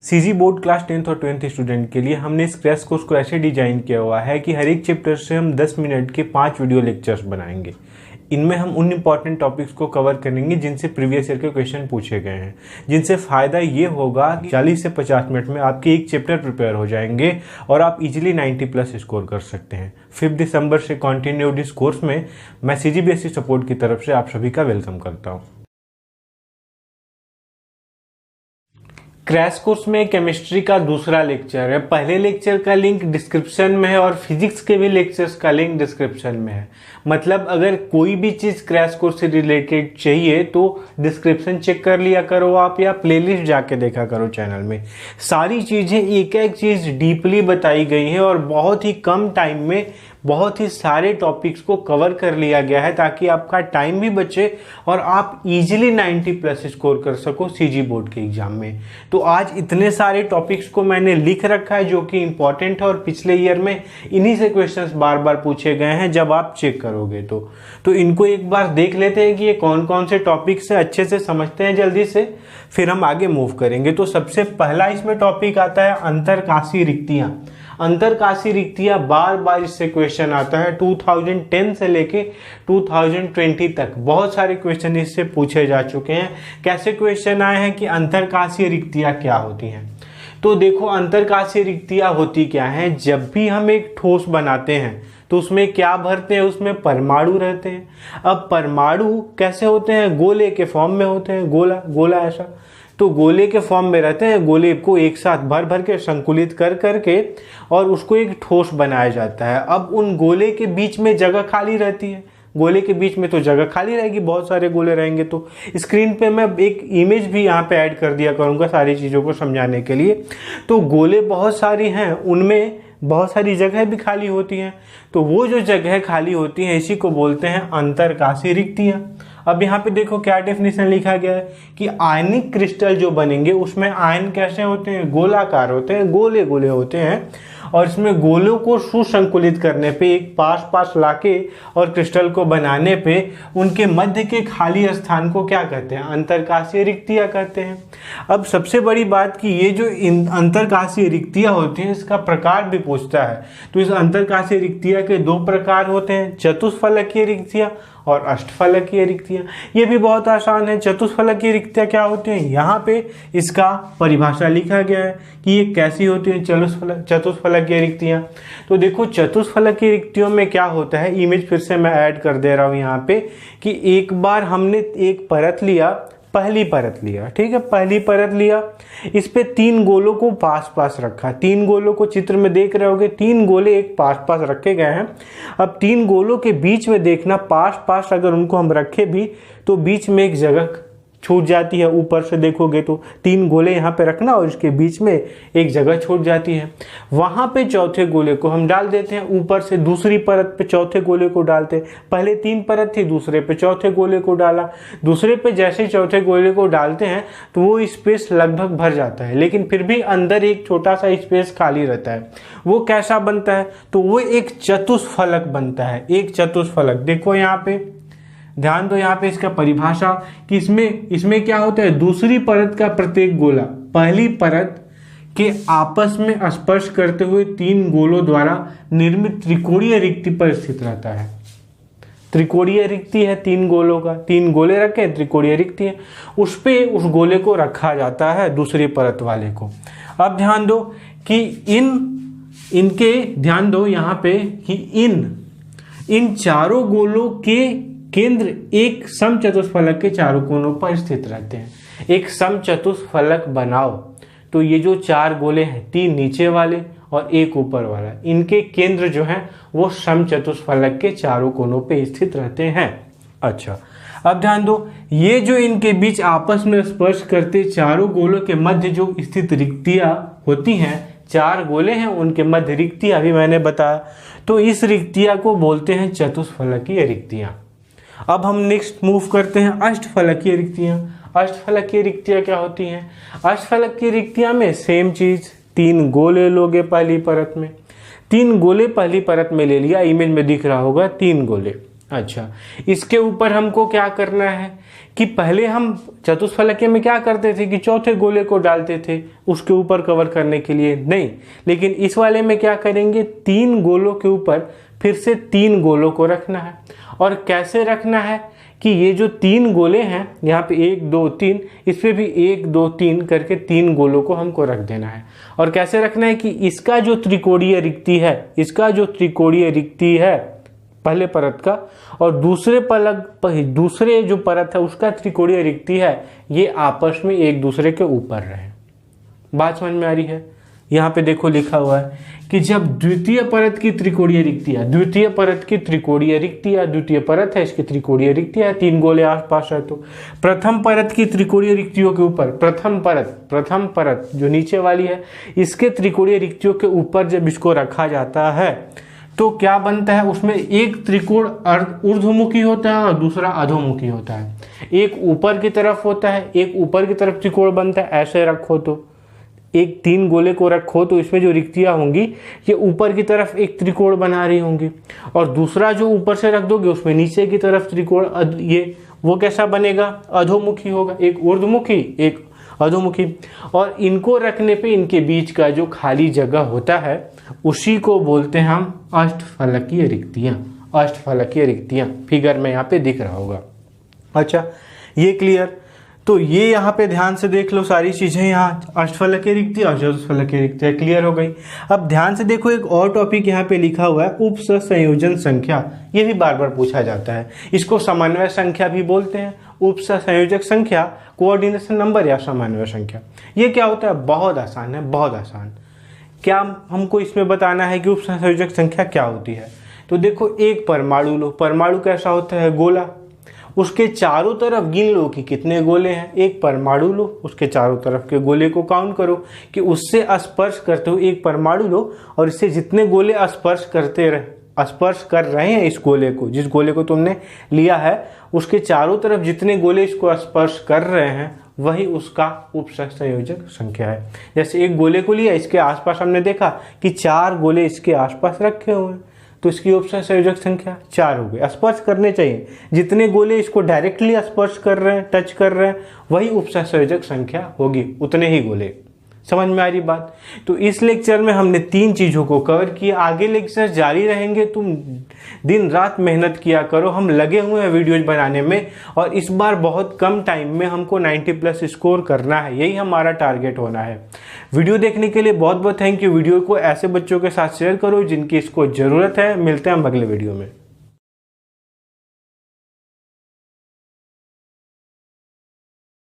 CG board class 10th और 12th student के लिए हमने इस क्रैश कोर्स को ऐसे डिजाइन किया हुआ है कि हर एक चैप्टर से हम 10 मिनट के 5 वीडियो लेक्चर्स बनाएंगे। इनमें हम उन इंपॉर्टेंट टॉपिक्स को कवर करेंगे जिनसे प्रीवियस ईयर के क्वेश्चन पूछे गए हैं, जिनसे फ़ायदा ये होगा कि 40 से 50 मिनट में आपके एक चैप्टर प्रिपेयर हो जाएंगे और आप इजीली 90+ स्कोर कर सकते हैं। 5 दिसंबर से कंटिन्यूड इस कोर्स में मैं सीजीबीएसई सपोर्ट की तरफ से आप सभी का वेलकम करता हूँ। क्रैश कोर्स में केमिस्ट्री का दूसरा लेक्चर है। पहले लेक्चर का लिंक डिस्क्रिप्शन में है और फिजिक्स के भी लेक्चर्स का लिंक डिस्क्रिप्शन में है। मतलब अगर कोई भी चीज़ क्रैश कोर्स से रिलेटेड चाहिए तो डिस्क्रिप्शन चेक कर लिया करो आप, या प्लेलिस्ट जाके देखा करो चैनल में। सारी चीज़ें एक एक चीज़ डीपली बताई गई है और बहुत ही कम टाइम में बहुत ही सारे टॉपिक्स को कवर कर लिया गया है ताकि आपका टाइम भी बचे और आप इजीली 90+ स्कोर कर सको सीजी बोर्ड के एग्जाम में। तो आज इतने सारे टॉपिक्स को मैंने लिख रखा है जो कि इंपॉर्टेंट है और पिछले ईयर में इन्हीं से क्वेश्चंस बार बार पूछे गए हैं। जब आप चेक करोगे तो इनको एक बार देख लेते हैं कि ये कौन कौन से टॉपिक्स है, अच्छे से समझते हैं जल्दी से, फिर हम आगे मूव करेंगे। तो सबसे पहला इसमें टॉपिक आता है अंतरकाशीय रिक्तियां। अंतरकाशीय रिक्तियां बार बार इससे क्वेश्चन आता है। 2010 से लेके 2020 तक बहुत सारे क्वेश्चन इससे पूछे जा चुके हैं। कैसे क्वेश्चन आए हैं कि अंतरकाशीय रिक्तियां क्या होती हैं। तो देखो, अंतरकाशीय रिक्तियां होती क्या हैं। जब भी हम एक ठोस बनाते हैं तो उसमें क्या भरते हैं, उसमें परमाणु रहते हैं। अब परमाणु कैसे होते हैं, गोले के फॉर्म में होते हैं, गोला गोला ऐसा, तो गोले के फॉर्म में रहते हैं। गोले को एक साथ भर भर के संकुलित कर करके और उसको एक ठोस बनाया जाता है। अब उन गोले के बीच में जगह खाली रहती है। गोले के बीच में तो जगह खाली रहेगी, बहुत सारे गोले रहेंगे। तो स्क्रीन पे मैं एक इमेज भी यहाँ पे ऐड कर दिया करूँगा सारी चीज़ों को समझाने के लिए। तो गोले बहुत सारी हैं, उनमें बहुत सारी जगह भी खाली होती हैं। तो वो जो जगह खाली होती हैं इसी को बोलते हैं अंतरकाशीय रिक्तियाँ। अब यहाँ पे देखो क्या डेफिनेशन लिखा गया है कि आयनिक क्रिस्टल जो बनेंगे उसमें आयन कैसे होते हैं, गोलाकार होते हैं, गोले गोले होते हैं। और इसमें गोलों को सुसंकुलित करने पे, एक पास पास लाके और क्रिस्टल को बनाने पे उनके मध्य के खाली स्थान को क्या कहते हैं, अंतरकाशीय रिक्तियाँ कहते हैं। अब सबसे बड़ी बात कि ये जो अंतरकाशीय रिक्तियाँ होती हैं इसका प्रकार भी पूछता है। तो इस अंतरकाशीय रिक्तियाँ के 2 प्रकार होते हैं, चतुष्फलकीय रिक्तियाँ और अष्टफलकीय रिक्तियाँ। ये भी बहुत आसान है। चतुष्फलकीय रिक्तियाँ क्या होती हैं, यहाँ पे इसका परिभाषा लिखा गया है कि ये कैसी होती हैं चतुष्फलकीय रिक्तियाँ। तो देखो, चतुष्फलकीय रिक्तियों में क्या होता है, इमेज फिर से मैं ऐड कर दे रहा हूँ यहाँ पे, कि एक बार हमने एक परत लिया, पहली परत लिया, ठीक है, पहली परत लिया, इस पे 3 गोलों को पास पास रखा। 3 गोलों को चित्र में देख रहे होगे, 3 गोले एक पास पास रखे गए हैं। अब 3 गोलों के बीच में देखना, पास पास अगर उनको हम रखे भी तो बीच में एक जगह छूट जाती है। ऊपर से देखोगे तो 3 गोले यहाँ पे रखना और इसके बीच में एक जगह छूट जाती है। वहाँ पे चौथे गोले को हम डाल देते हैं। ऊपर से दूसरी परत पे चौथे गोले को डालते हैं। पहले 3 परत थी, दूसरे पे चौथे गोले को डाला। दूसरे पे जैसे चौथे गोले को डालते हैं तो वो स्पेस लगभग भर जाता है, लेकिन फिर भी अंदर एक छोटा सा स्पेस खाली रहता है। वो कैसा बनता है, तो वो एक चतुष्फलक बनता है। एक चतुष्फलक, देखो यहाँ पे ध्यान दो, यहाँ पे इसका परिभाषा कि इसमें क्या होता है, दूसरी परत का प्रत्येक गोला पहली परत के आपस में स्पर्श करते हुए 3 गोलों द्वारा निर्मित त्रिकोणीय रिक्ति पर स्थित रहता है। त्रिकोणीय रिक्ति है 3 गोलों का, 3 गोले रखे, त्रिकोणीय रिक्ति है, उस पे उस गोले को रखा जाता है, दूसरी परत वाले को। अब ध्यान दो कि इनके ध्यान दो यहाँ पे कि इन चारों गोलों के केंद्र एक समचतुष्फलक के चारों कोनों पर स्थित रहते हैं। एक समचतुष्फलक बनाओ तो ये जो 4 गोले हैं, 3 नीचे वाले और एक ऊपर वाला, इनके केंद्र जो हैं वो समचतुष्फलक के चारों कोनों पे स्थित रहते हैं। अच्छा, अब ध्यान दो, ये जो इनके बीच आपस में स्पर्श करते चारों गोलों के मध्य जो स्थित रिक्तियां होती हैं, 4 गोले हैं उनके मध्य रिक्तियां अभी मैंने बताया, तो इस रिक्तियां को बोलते हैं चतुष्फलकीय रिक्तियां। अब हम नेक्स्ट मूव करते हैं अष्टफलकीय रिक्तियां। अष्टफलकीय रिक्तियां क्या होती हैं, अष्टफलकीय रिक्तियां में सेम चीज, 3 गोले लोगे पहली परत में, 3 गोले पहली परत में ले लिया, इमेज में दिख रहा होगा 3 गोले, अच्छा, इसके ऊपर हमको क्या करना है कि पहले हम चतुष्फलकीय में क्या करते थे कि चौथे गोले को डालते थे उसके ऊपर कवर करने के लिए, नहीं, लेकिन इस वाले में क्या करेंगे, 3 गोलों के ऊपर फिर से 3 गोलों को रखना है। और कैसे रखना है कि ये जो 3 गोले हैं यहाँ पे 1 2 3, इस पे भी 1 2 3 करके 3 गोलों को हमको रख देना है। और कैसे रखना है कि इसका जो त्रिकोणीय रिक्ति है, इसका जो त्रिकोणीय रिक्ति है पहले परत का, और दूसरे जो परत है उसका त्रिकोणीय रिक्ति है, ये आपस में एक दूसरे के ऊपर रहे। बात समझ में आ रही है? यहाँ पे देखो लिखा हुआ है कि जब द्वितीय परत की त्रिकोणीय रिक्तियां, द्वितीय परत की त्रिकोणीय रिक्तियां, द्वितीय परत है इसकी त्रिकोणीय रिक्तियां, 3 गोले आसपास है, तो प्रथम परत की त्रिकोणीय रिक्तियों के ऊपर प्रथम परत जो नीचे वाली है इसके त्रिकोणीय रिक्तियों के ऊपर जब इसको रखा जाता है तो क्या बनता है, उसमें एक त्रिकोण ऊर्ध्वमुखी होता है और दूसरा अधोमुखी होता है। एक ऊपर की तरफ होता है, एक ऊपर की तरफ त्रिकोण बनता है, ऐसे रखो तो एक 3 गोले को रखो तो इसमें जो रिक्तियां होंगी ये ऊपर की तरफ एक त्रिकोण बना रही होंगी, और दूसरा जो ऊपर से रख दोगे उसमें नीचे की तरफ त्रिकोण, ये वो कैसा बनेगा, अधोमुखी होगा, एक ऊर्ध्वमुखी एक अधोमुखी। और इनको रखने पे इनके बीच का जो खाली जगह होता है उसी को बोलते हैं हम अष्टफलकीय रिक्तियां। अष्टफलकीय रिक्तियां फिगर में यहाँ पे दिख रहा होगा। अच्छा, ये क्लियर? तो ये यहाँ पे ध्यान से देख लो सारी चीजें, यहाँ अष्टफलकीय रिक्ति और चतुष्फलकीय रिक्तियां क्लियर हो गई। अब ध्यान से देखो एक और टॉपिक यहाँ पे लिखा हुआ है, उपसंयोजन संख्या। ये भी बार बार पूछा जाता है, इसको समन्वय संख्या भी बोलते हैं। उपसंयोजक संख्या, कोऑर्डिनेशन नंबर या समन्वय संख्या। ये क्या होता है? बहुत आसान है, बहुत आसान। क्या हमको इसमें बताना है कि उपसंयोजक संख्या क्या होती है? तो देखो एक परमाणु लो, परमाणु कैसा होता है, गोला, उसके चारों तरफ गिन लो कि कितने गोले हैं। एक परमाणु लो, उसके चारों तरफ के गोले को काउंट करो कि उससे स्पर्श करते हो, एक परमाणु लो और इससे जितने गोले स्पर्श कर रहे हैं इस गोले को, जिस गोले को तुमने लिया है उसके चारों तरफ जितने गोले इसको स्पर्श कर रहे हैं वही उसका उपसंयोजक संख्या है। जैसे एक गोले को लिया, इसके आसपास हमने देखा कि 4 गोले इसके आसपास रखे हुए हैं, तो इसकी उपसंयोजक संख्या 4 हो गई। स्पर्श करने चाहिए, जितने गोले इसको डायरेक्टली स्पर्श कर रहे हैं, टच कर रहे हैं, वही उपसंयोजक संख्या होगी, उतने ही गोले। समझ में आ रही बात? तो इस लेक्चर में हमने 3 चीजों को कवर किया। आगे लेक्चर जारी रहेंगे, तुम दिन रात मेहनत किया करो, हम लगे हुए हैं वीडियोज बनाने में, और इस बार बहुत कम टाइम में हमको 90+ स्कोर करना है, यही हमारा टारगेट होना है। वीडियो देखने के लिए बहुत बहुत थैंक यू। वीडियो को ऐसे बच्चों के साथ शेयर करो जिनकी इसको जरूरत है। मिलते हैं हम अगले वीडियो में।